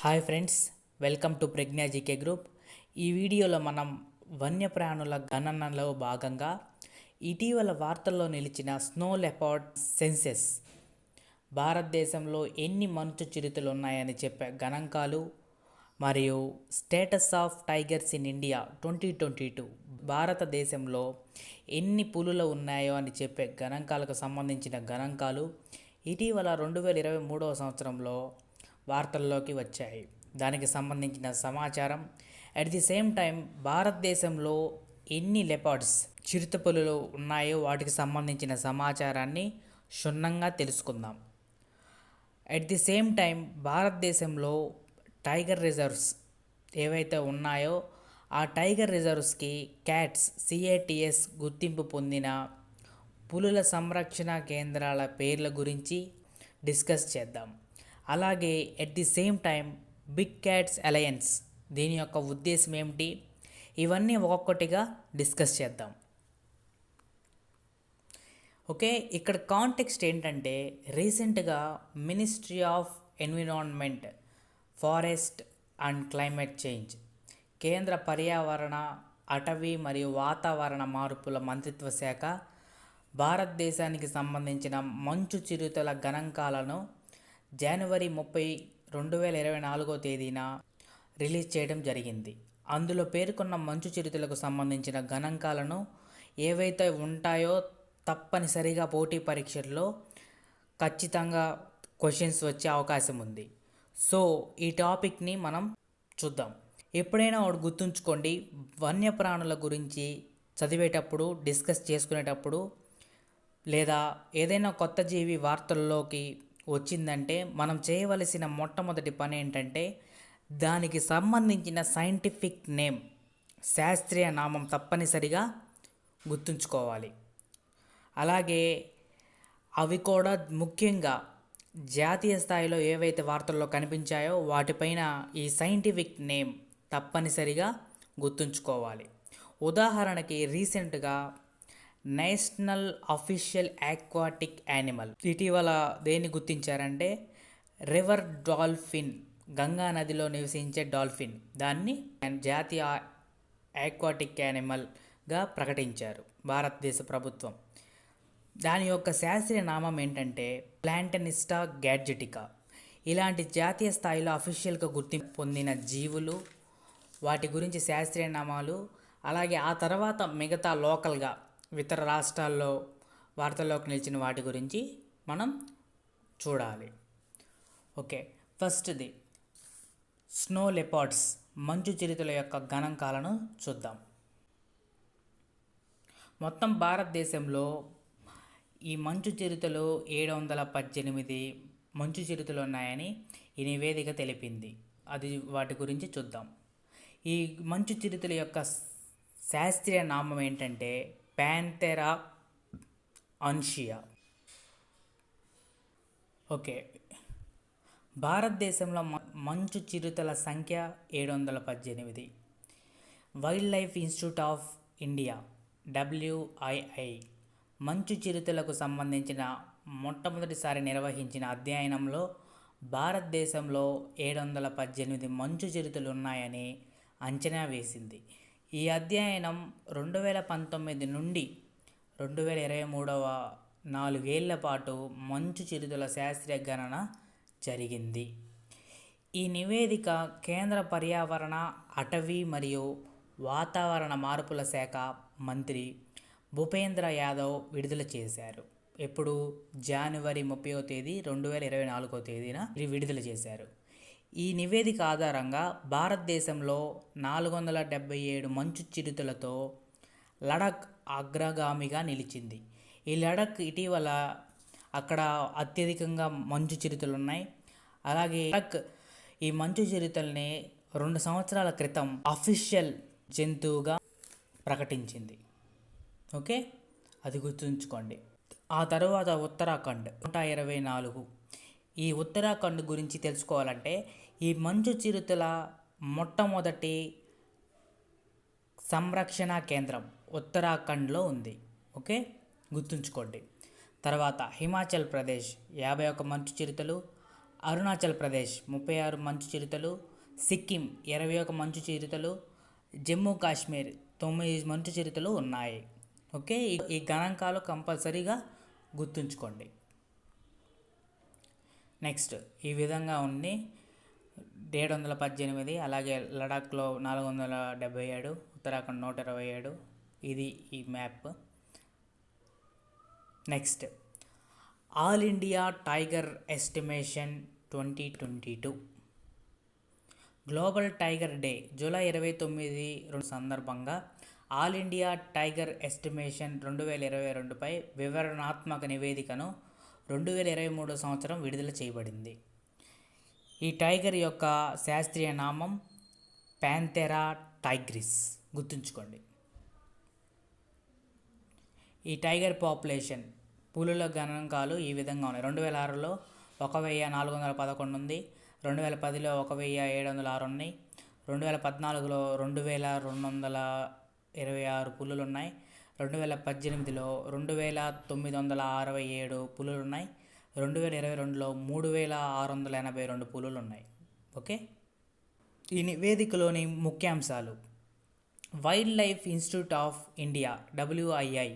Hi friends, welcome to Pragna GK group. ఈ వీడియోలో మనం వన్యప్రాణుల గణనలో భాగంగా ఇటీవల వార్తల్లో నిలిచిన స్నో లెపర్డ్ సెన్సెస్, భారతదేశంలో ఎన్ని మంచు చిరుతలు ఉన్నాయని చెప్పే గణాంకాలు మరియు status of tigers in India 2022, భారతదేశంలో ఎన్ని పులులు ఉన్నాయో అని చెప్పే గణాంకాలకు సంబంధించిన గణాంకాలు ఇటీవల 2023వ సంవత్సరంలో వార్తల్లోకి వచ్చాయి. దానికి సంబంధించిన సమాచారం, అట్ ది సేమ్ టైం భారతదేశంలో ఎన్ని లెపర్డ్స్ చిరుతపులులు ఉన్నాయో వాటికి సంబంధించిన సమాచారాన్ని క్షుణ్ణంగా తెలుసుకుందాం. అట్ ది సేమ్ టైం భారతదేశంలో టైగర్ రిజర్వ్స్ ఏవైతే ఉన్నాయో ఆ టైగర్ రిజర్వ్స్కి CATS గుర్తింపు పొందిన పులుల సంరక్షణ కేంద్రాల పేర్ల గురించి డిస్కస్ చేద్దాం. అలాగే at the same time big cats alliance, దీని యొక్క ఉద్దేశం ఏమిటి, ఇవన్నీ ఒక్కొక్కటిగా డిస్కస్ చేద్దాం. ఓకే, ఇక్కడ కాంటెక్స్ట్ ఏంటంటే, రీసెంట్గా ministry of environment, forest and climate change, కేంద్ర పర్యావరణ, అటవీ మరియు వాతావరణ మార్పుల మంత్రిత్వ శాఖ భారతదేశానికి సంబంధించిన మంచు చిరుతల గణాంకాలను జనవరి 30, 2024 రిలీజ్ చేయడం జరిగింది. అందులో పేర్కొన్న మంచు చిరుతలకు సంబంధించిన గణాంకాలను ఏవైతే ఉంటాయో తప్పనిసరిగా పోటీ పరీక్షల్లో ఖచ్చితంగా క్వశ్చన్స్ వచ్చే అవకాశం ఉంది. సో ఈ టాపిక్ని మనం చూద్దాం. ఎప్పుడైనా ఒకటి గుర్తుంచుకోండి, వన్యప్రాణుల గురించి చదివేటప్పుడు, డిస్కస్ చేసుకునేటప్పుడు, లేదా ఏదైనా కొత్త జీవి వార్తల్లోకి వచ్చిందంటే మనం చేయవలసిన మొట్టమొదటి పని ఏంటంటే దానికి సంబంధించిన సైంటిఫిక్ నేమ్, శాస్త్రీయ నామం తప్పనిసరిగా గుర్తుంచుకోవాలి. అలాగే అవి కూడా ముఖ్యంగా జాతీయ స్థాయిలో ఏవైతే వార్తల్లో కనిపించాయో వాటిపైన ఈ సైంటిఫిక్ నేమ్ తప్పనిసరిగా గుర్తుంచుకోవాలి. ఉదాహరణకి రీసెంట్గా నేషనల్ అఫీషియల్ ఆక్వాటిక్ యానిమల్ ఇటీవల దేన్ని గుర్తించారంటే రివర్ డాల్ఫిన్, గంగా నదిలో నివసించే డాల్ఫిన్, దాన్ని జాతీయ ఆక్వాటిక్ యానిమల్గా ప్రకటించారు భారతదేశ ప్రభుత్వం. దాని యొక్క శాస్త్రీయ నామం ఏంటంటే ప్లాంటనిస్టా గ్యాడ్జెటికా. ఇలాంటి జాతీయ స్థాయిలో అఫీషియల్గా గుర్తింపు పొందిన జీవులు, వాటి గురించి శాస్త్రీయ నామాలు, అలాగే ఆ తర్వాత మిగతా లోకల్గా ఇతర రాష్ట్రాల్లో వార్తల్లోకి నిలిచిన వాటి గురించి మనం చూడాలి. ఓకే, ఫస్ట్ది స్నో లెపర్డ్స్, మంచు చిరుతల యొక్క గణాంకాలను చూద్దాం. మొత్తం భారతదేశంలో ఈ మంచు చిరుతలు 718 మంచు చిరుతలు ఉన్నాయని ఈ నివేదిక తెలిపింది. అది వాటి గురించి చూద్దాం. ఈ మంచు చిరుతల యొక్క శాస్త్రీయ నామం ఏంటంటే ప్యాంథెరా ఆన్షియా. ఓకే, భారతదేశంలో మంచు చిరుతల సంఖ్య 718. Wild life institute of India WII మంచు చిరుతలకు సంబంధించిన మొట్టమొదటిసారి నిర్వహించిన అధ్యయనంలో భారతదేశంలో 718 మంచు చిరుతలు ఉన్నాయని అంచనా వేసింది. ఈ అధ్యయనం 2019 నుండి 2023 4 ఏళ్ల పాటు మంచు చిరుతల శాస్త్రీయ గణన జరిగింది. ఈ నివేదిక కేంద్ర పర్యావరణ, అటవీ మరియు వాతావరణ మార్పుల శాఖ మంత్రి భూపేంద్ర యాదవ్ విడుదల చేశారు. ఎప్పుడు? జనవరి 30, 2024 ఇది విడుదల చేశారు. ఈ నివేదిక ఆధారంగా భారతదేశంలో 477 మంచు చిరుతలతో లడఖ్ అగ్రగామిగా నిలిచింది. ఈ లడఖ్ ఇటీవల అక్కడ అత్యధికంగా మంచు చిరుతలు ఉన్నాయి. అలాగే లడఖ్ ఈ మంచు చిరుతల్ని 2 సంవత్సరాల క్రితం అఫీషియల్ జంతువుగా ప్రకటించింది. ఓకే, అది గుర్తుంచుకోండి. ఆ తర్వాత ఉత్తరాఖండ్ 124. ఈ ఉత్తరాఖండ్ గురించి తెలుసుకోవాలంటే ఈ మంచు చిరుతల మొట్టమొదటి సంరక్షణ కేంద్రం ఉత్తరాఖండ్లో ఉంది. ఓకే, గుర్తుంచుకోండి. తర్వాత హిమాచల్ ప్రదేశ్ 51 మంచు చిరుతలు, అరుణాచల్ ప్రదేశ్ 36 మంచు చిరుతలు, సిక్కిం 21 మంచు చిరుతలు, జమ్మూ కాశ్మీర్ 9 మంచు చిరుతలు ఉన్నాయి. ఓకే, ఈ గణాంకాలు కంపల్సరీగా గుర్తుంచుకోండి. నెక్స్ట్ ఈ విధంగా ఉంది 718, అలాగే లడాఖ్లో 477, ఉత్తరాఖండ్ 127. ఇది ఈ map. Next all India tiger estimation 2022 global tiger day July 29 సందర్భంగా ఆల్ ఇండియా టైగర్ ఎస్టిమేషన్ 2022పై వివరణాత్మక నివేదికను 2023 సంవత్సరం విడుదల చేయబడింది. ఈ టైగర్ యొక్క శాస్త్రీయ నామం ప్యాంథెరా టైగ్రిస్. గుర్తుంచుకోండి. ఈ టైగర్ పాపులేషన్ పులుల గణాంకాలు ఈ విధంగా ఉన్నాయి. 2006లో 1411 ఉంది, 2010లో 1706 ఉన్నాయి, 2014లో 2226 పులులు ఉన్నాయి, 2018లో 2967 పులులు ఉన్నాయి, 2022లో 3682 పులులు ఉన్నాయి. ఓకే, ఈ నివేదికలోని ముఖ్యాంశాలు: wild life institute of India WII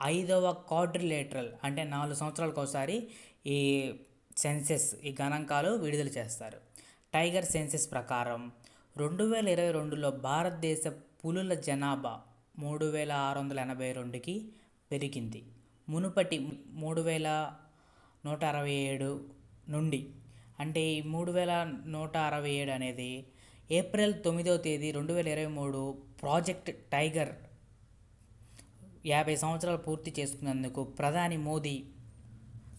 5వ క్వాడ్రిలేటరల్ అంటే 4 సంవత్సరాలకు ఒకసారి ఈ సెన్సెస్ ఈ గణాంకాలు విడుదల చేస్తారు. టైగర్ సెన్సెస్ ప్రకారం 2022లో భారతదేశ పులుల జనాభా 3682కి పెరిగింది. మునుపటి 3167 నుండి. అంటే ఈ 3167 అనేది ఏప్రిల్ 9వ తేదీ 2023 ప్రాజెక్ట్ టైగర్ 50 సంవత్సరాలు పూర్తి చేసుకున్నందుకు ప్రధాని మోదీ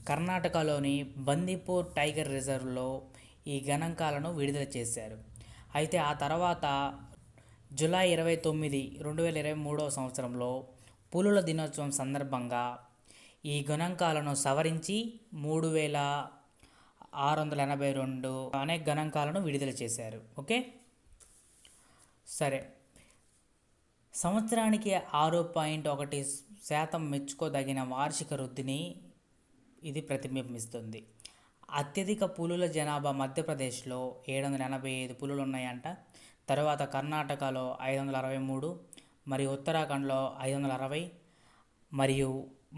కర్ణాటకలోని బందీపూర్ టైగర్ రిజర్వ్లో ఈ గణాంకాలను విడుదల చేశారు. అయితే ఆ తర్వాత జూలై 29, 2023 సంవత్సరంలో పులుల దినోత్సవం సందర్భంగా ఈ గణాంకాలను సవరించి 3682 అనే గణాంకాలను విడుదల చేశారు. ఓకే, సరే. సంవత్సరానికి 6.1% మెచ్చుకోదగిన వార్షిక వృద్ధిని ఇది ప్రతిబింబిస్తుంది. అత్యధిక పులుల జనాభా మధ్యప్రదేశ్లో 785 పులులు ఉన్నాయంట. తర్వాత కర్ణాటకలో 563, మరియు ఉత్తరాఖండ్లో 560, మరియు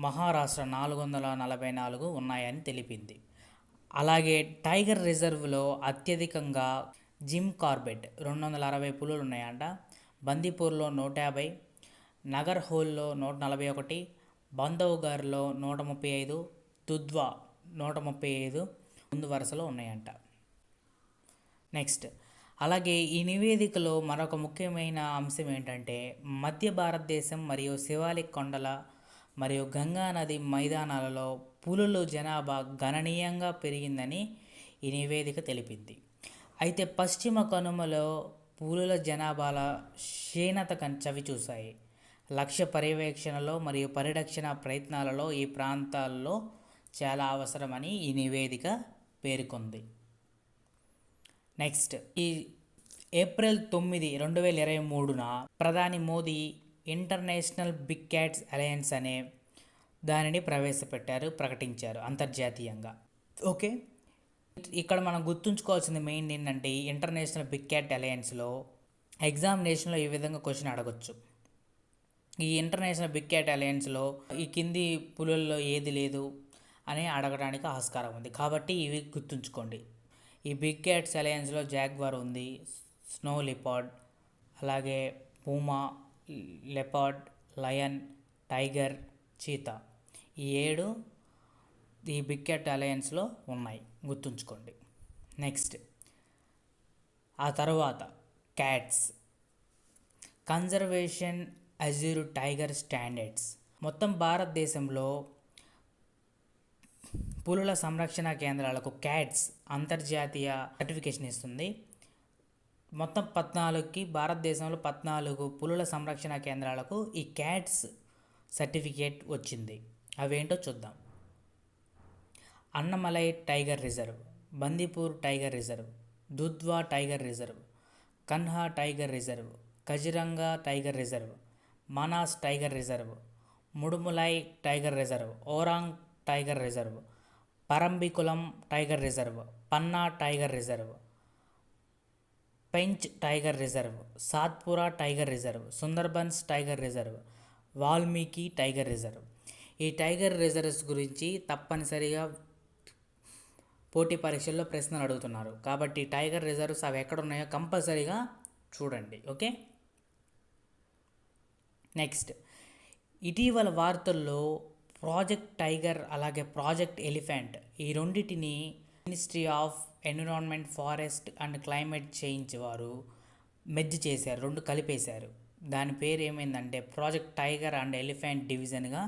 మహారాష్ట్ర 444 ఉన్నాయని తెలిపింది. అలాగే టైగర్ రిజర్వ్లో అత్యధికంగా జిమ్ కార్బెట్ 260 పులులు ఉన్నాయంట. బందీపూర్లో 150, నగర్హోల్లో 141, బంధవ్గర్లో 135, దుధ్వా 135 ముందు వరుసలో ఉన్నాయంట. నెక్స్ట్ అలాగే ఈ నివేదికలో మరొక ముఖ్యమైన అంశం ఏంటంటే మధ్య భారతదేశం మరియు శివాలిక్ కొండల మరియు గంగా నది మైదానాలలో పులుల జనాభా గణనీయంగా పెరిగిందని ఈ నివేదిక తెలిపింది. అయితే పశ్చిమ కనుమలో పులుల జనాభాల క్షీణత చవి చూశాయి. లక్ష్య పర్యవేక్షణలో మరియు పరిరక్షణ ప్రయత్నాలలో ఈ ప్రాంతాల్లో చాలా అవసరమని ఈ నివేదిక పేర్కొంది. నెక్స్ట్ ఈ ఏప్రిల్ 9, 2023 ప్రధాని Modi international big cats alliance అనే దానిని ప్రకటించారు అంతర్జాతీయంగా. ఓకే, ఇక్కడ మనం గుర్తుంచుకోవాల్సింది మెయిన్ ఏంటంటే ఈ ఇంటర్నేషనల్ బిగ్ క్యాట్ అలయన్స్లో ఎగ్జామినేషన్లో ఈ విధంగా క్వశ్చన్ అడగచ్చు. ఈ ఇంటర్నేషనల్ బిగ్ క్యాట్ అలయన్స్లో ఈ కింది పులుల్లో ఏది లేదు అని అడగడానికి ఆస్కారం ఉంది. కాబట్టి ఇవి గుర్తుంచుకోండి. ఈ బిగ్ క్యాట్స్ అలయన్స్లో జాగ్వార్ ఉంది, స్నో లిపార్డ్, అలాగే Puma, leopard, lion, tiger, cheetah ఈ 7 ఈ బిగ్ క్యాట్ అలయన్స్లో ఉన్నాయి. గుర్తుంచుకోండి. నెక్స్ట్ ఆ తర్వాత cats conservation Azure tiger standards. మొత్తం భారతదేశంలో పులుల సంరక్షణ కేంద్రాలకు క్యాట్స్ అంతర్జాతీయ సర్టిఫికేషన్ ఇస్తుంది. మొత్తం 14కి భారతదేశంలో 14 పులుల సంరక్షణ కేంద్రాలకు ఈ క్యాట్స్ సర్టిఫికేట్ వచ్చింది. అవేంటో చూద్దాం. Annamalai tiger reserve, Bandipur tiger reserve, Dudhwa tiger reserve, Kanha tiger reserve, Kaziranga tiger reserve, Manas tiger reserve, Mudumalai tiger reserve, Orang tiger reserve, Parambikulam tiger reserve, Panna tiger reserve, Pench tiger reserve, Satpura tiger reserve, Sundarbans tiger reserve, Valmiki tiger reserve. ఈ టైగర్ రిజర్వ్స్ గురించి తప్పనిసరిగా పోటీ పరీక్షల్లో ప్రశ్నలు అడుగుతున్నారు. కాబట్టి టైగర్ రిజర్వ్స్ అవి ఎక్కడ ఉన్నాయో కంపల్సరీగా చూడండి. ఓకే, నెక్స్ట్, ఇటీవల వార్తల్లో ప్రాజెక్ట్ టైగర్ అలాగే ప్రాజెక్ట్ ఎలిఫెంట్ ఈ రెండింటిని ministry of environment, forest and climate change వారు మెర్జ్ చేశారు, రెండు కలిపేశారు. దాని పేరు ఏమైందంటే ప్రాజెక్ట్ టైగర్ అండ్ ఎలిఫెంట్ డివిజన్గా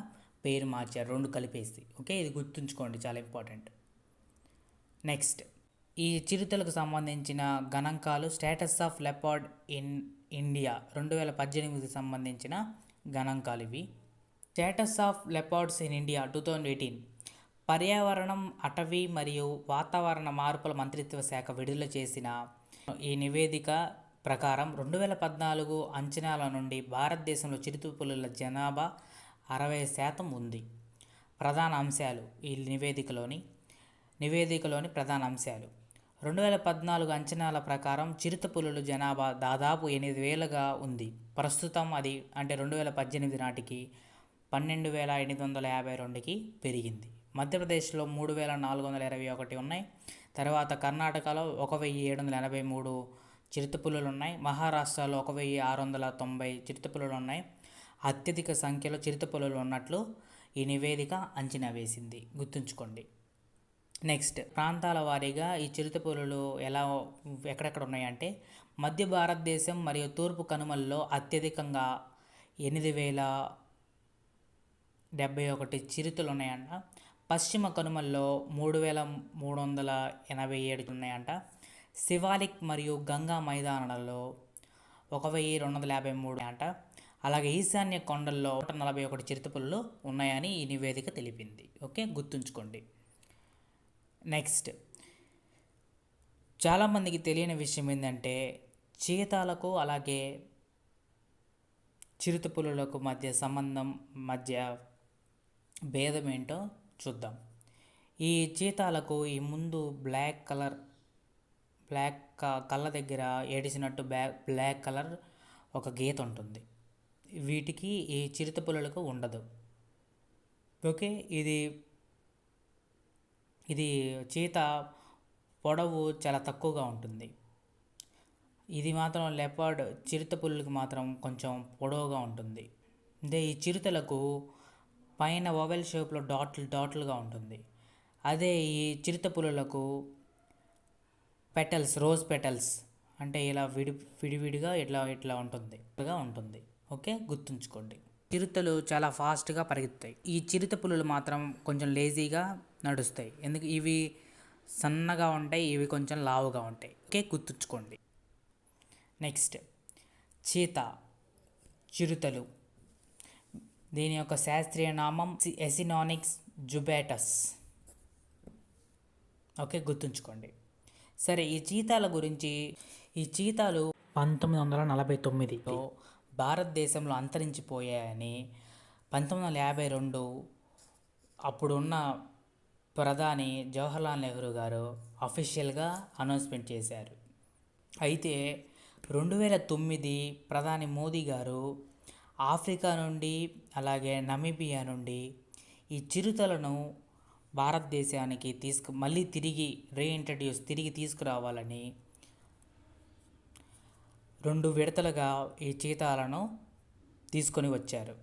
పేరు మార్చారు, రెండు కలిపేసి. ఓకే, ఇది గుర్తుంచుకోండి, చాలా ఇంపార్టెంట్. నెక్స్ట్, ఈ చిరుతలకు సంబంధించిన గణాంకాలు status of leopard in India 2018కి సంబంధించిన గణాంకాలు ఇవి. Status of leopards in India 2018 పర్యావరణం, అటవీ మరియు వాతావరణ మార్పుల మంత్రిత్వ శాఖ విడుదల చేసిన ఈ నివేదిక ప్రకారం 2014 అంచనాల నుండి భారతదేశంలో చిరుతపులుల జనాభా 60% ఉంది. ప్రధాన అంశాలు, ఈ నివేదికలోని ప్రధాన అంశాలు: 2014 అంచనాల ప్రకారం చిరుతపులుల జనాభా దాదాపు 8,000గా ఉంది. ప్రస్తుతం అది అంటే 2018 నాటికి 12,852కి పెరిగింది. మధ్యప్రదేశ్లో 3,421 ఉన్నాయి. తర్వాత కర్ణాటకలో 1,783 చిరుతపులులు ఉన్నాయి. మహారాష్ట్రలో 1,690 చిరుతపులులు ఉన్నాయి. అత్యధిక సంఖ్యలో చిరుతపులులు ఉన్నట్లు ఈ నివేదిక అంచనా వేసింది, గుర్తుంచుకోండి. నెక్స్ట్, ప్రాంతాల వారీగా ఈ చిరుతపులులు ఎక్కడెక్కడ ఉన్నాయంటే మధ్య భారతదేశం మరియు తూర్పు కనుమల్లో అత్యధికంగా 8,071 చిరుతలు ఉన్నాయంట. పశ్చిమ కనుమల్లో 3,387 ఉన్నాయంట. శివాలిక్ మరియు గంగా మైదానాలలో 1,253 అంట. అలాగే ఈశాన్య కొండల్లో 141 చిరుతపులులు ఉన్నాయని ఈ నివేదిక తెలిపింది. ఓకే, గుర్తుంచుకోండి. నెక్స్ట్, చాలామందికి తెలియని విషయం ఏంటంటే చీతాలకు అలాగే చిరుతపులులకు మధ్య భేదం ఏంటో చూద్దాం. ఈ చీతాలకు ఈ ముందు కళ్ళ దగ్గర ఏడిసినట్టు బ్లాక్ కలర్ ఒక గీత ఉంటుంది. వీటికి ఈ చిరుతపులులకు ఉండదు. ఓకే, ఇది చీత పొడవు చాలా తక్కువగా ఉంటుంది. ఇది మాత్రం లెపర్డ్ చిరుతపులులకు మాత్రం కొంచెం పొడవుగా ఉంటుంది. అంటే ఈ చిరుతలకు పైన ఓవెల్ షేప్లో డాట్లుగా ఉంటుంది. అదే ఈ చిరుతపులులకు రోజ్ పెటల్స్ అంటే ఇలా విడివిడిగా ఇట్లా ఉంటుంది. ఓకే, గుర్తుంచుకోండి. చిరుతలు చాలా ఫాస్ట్గా పరిగెత్తాయి. ఈ చిరుతపులులు మాత్రం కొంచెం లేజీగా నడుస్తాయి. ఎందుకు? ఇవి సన్నగా ఉంటాయి, ఇవి కొంచెం లావుగా ఉంటాయి. ఓకే, గుర్తుంచుకోండి. నెక్స్ట్, చిరుతలు. దీని యొక్క శాస్త్రీయ నామం ఎసినానిక్స్ జుబేటస్. ఓకే, గుర్తుంచుకోండి. సరే, ఈ చీతాలు 1949లో భారతదేశంలో అంతరించిపోయాయని 1952 అప్పుడున్న ప్రధాని జవహర్లాల్ నెహ్రూ గారు అఫీషియల్గా అనౌన్స్మెంట్ చేశారు. అయితే 2009 ప్రధాని మోదీ గారు ఆఫ్రికా నుండి అలాగే నమీబియా నుండి ఈ చిరుతలను భారతదేశానికి మళ్ళీ తిరిగి తీసుకురావాలని 2 విడతలుగా ఈ చీతాలను తీసుకొని వచ్చారు.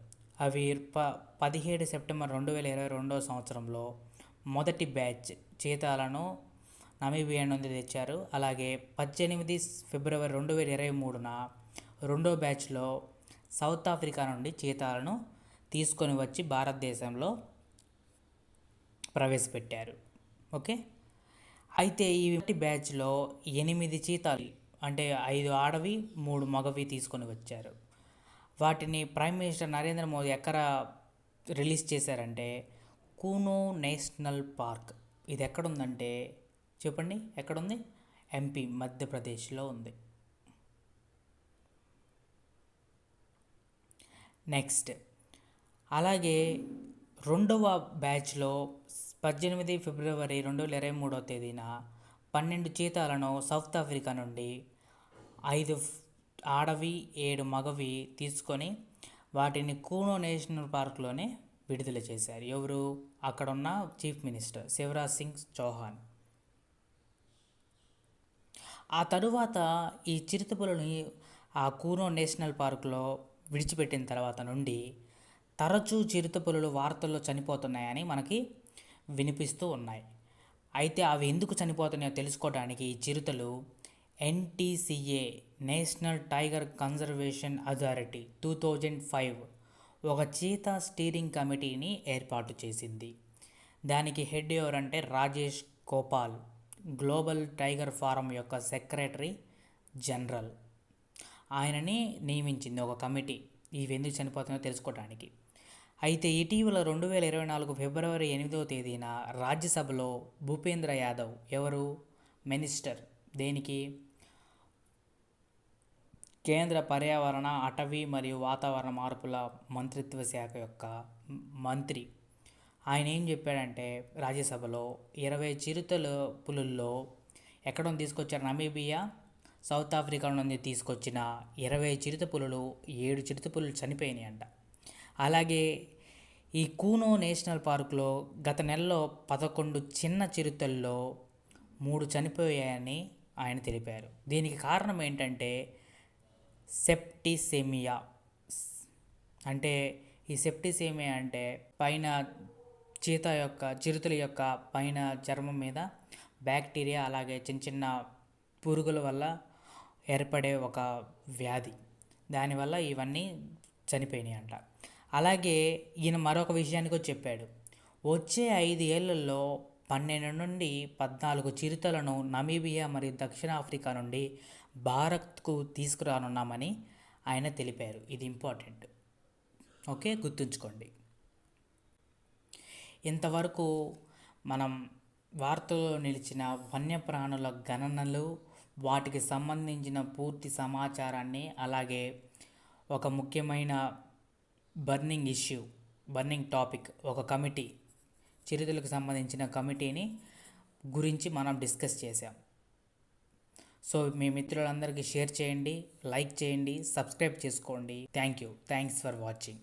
అవి 17 సెప్టెంబర్ 2022 సంవత్సరంలో మొదటి బ్యాచ్ చీతాలను నమీబియా నుండి తెచ్చారు. అలాగే 18 ఫిబ్రవరి 2023న రెండో బ్యాచ్లో సౌత్ ఆఫ్రికా నుండి చీతాలను తీసుకొని వచ్చి భారతదేశంలో ప్రవేశపెట్టారు. ఓకే, అయితే ఈ బ్యాచ్లో 8 చీతాలు అంటే 5 ఆడవి 3 మగవి తీసుకొని వచ్చారు. వాటిని ప్రైమ్ మినిస్టర్ నరేంద్ర మోదీ ఎక్కడ రిలీజ్ చేశారంటే కూనో నేషనల్ పార్క్. ఇది ఎక్కడుందంటే చెప్పండి, ఎక్కడుంది? ఎంపీ, మధ్యప్రదేశ్లో ఉంది. నెక్స్ట్, అలాగే రెండవ బ్యాచ్లో 18 ఫిబ్రవరి 2023 తేదీన 12 చీతాలను సౌత్ ఆఫ్రికా నుండి 5 ఆడవి 7 మగవి తీసుకొని వాటిని కూనో నేషనల్ పార్క్లోనే విడుదల చేశారు. ఎవరు? అక్కడున్న చీఫ్ మినిస్టర్ శివరాజ్ సింగ్ చౌహాన్. ఆ తరువాత ఈ చిరుతపులిని ఆ కూనో నేషనల్ పార్కులో విడిచిపెట్టిన తర్వాత నుండి తరచూ చిరుతపులులు వార్తల్లో చనిపోతున్నాయని మనకి వినిపిస్తూ ఉన్నాయి. అయితే అవి ఎందుకు చనిపోతున్నాయో తెలుసుకోవడానికి ఈ చిరుతలు NTCA national tiger conservation authority 2005 ఒక చీతా స్టీరింగ్ కమిటీని ఏర్పాటు చేసింది. దానికి హెడ్ ఎవరంటే Rajesh Gopal, global tiger forum యొక్క సెక్రటరీ జనరల్. ఆయనని నియమించింది ఒక కమిటీ ఇవి ఎందుకు చనిపోతున్నాయో తెలుసుకోవడానికి. అయితే ఇటీవల 2024 ఫిబ్రవరి 8వ తేదీన రాజ్యసభలో భూపేంద్ర యాదవ్, ఎవరు? మినిస్టర్ దేనికి? కేంద్ర పర్యావరణ, అటవీ మరియు వాతావరణ మార్పుల మంత్రిత్వ శాఖ యొక్క మంత్రి, ఆయన ఏం చెప్పాడంటే రాజ్యసభలో 20 చిరుతల పులుల్లో ఎక్కడ తీసుకొచ్చారు? నమీబియా, సౌత్ ఆఫ్రికా నుండి తీసుకొచ్చిన 20 చిరుత పులులు 7 చిరుత పులులు చనిపోయినాయి అంట. అలాగే ఈ కూనో నేషనల్ పార్కులో గత నెలలో 11 చిన్న చిరుతల్లో 3 చనిపోయాయని ఆయన తెలిపారు. దీనికి కారణం ఏంటంటే సెప్టిసెమియా. అంటే ఈ సెప్టిసెమియా అంటే పైన చిరుతల యొక్క పైన చర్మం మీద బ్యాక్టీరియా అలాగే చిన్న చిన్న పురుగుల వల్ల ఏర్పడే ఒక వ్యాధి. దానివల్ల ఇవన్నీ చనిపోయినాయి అంట. అలాగే ఈయన మరొక విషయానికి చెప్పాడు. వచ్చే 5 ఏళ్లలో 12 నుండి 14 చిరుతలను నమీబియా మరియు దక్షిణాఫ్రికా నుండి భారత్కు తీసుకురానున్నామని ఆయన తెలిపారు. ఇది ఇంపార్టెంట్, ఓకే, గుర్తుంచుకోండి. ఇంతవరకు మనం వార్తల్లో నిలిచిన వన్యప్రాణుల గణనలు, వాటికి సంబంధించిన పూర్తి సమాచారాన్ని, అలాగే ఒక ముఖ్యమైన బర్నింగ్ టాపిక్, ఒక కమిటీ, చిరుతలకు సంబంధించిన కమిటీని గురించి మనం డిస్కస్ చేసాం. సో మీ మిత్రులందరికీ షేర్ చేయండి, లైక్ చేయండి, సబ్స్క్రైబ్ చేసుకోండి. Thanks for watching.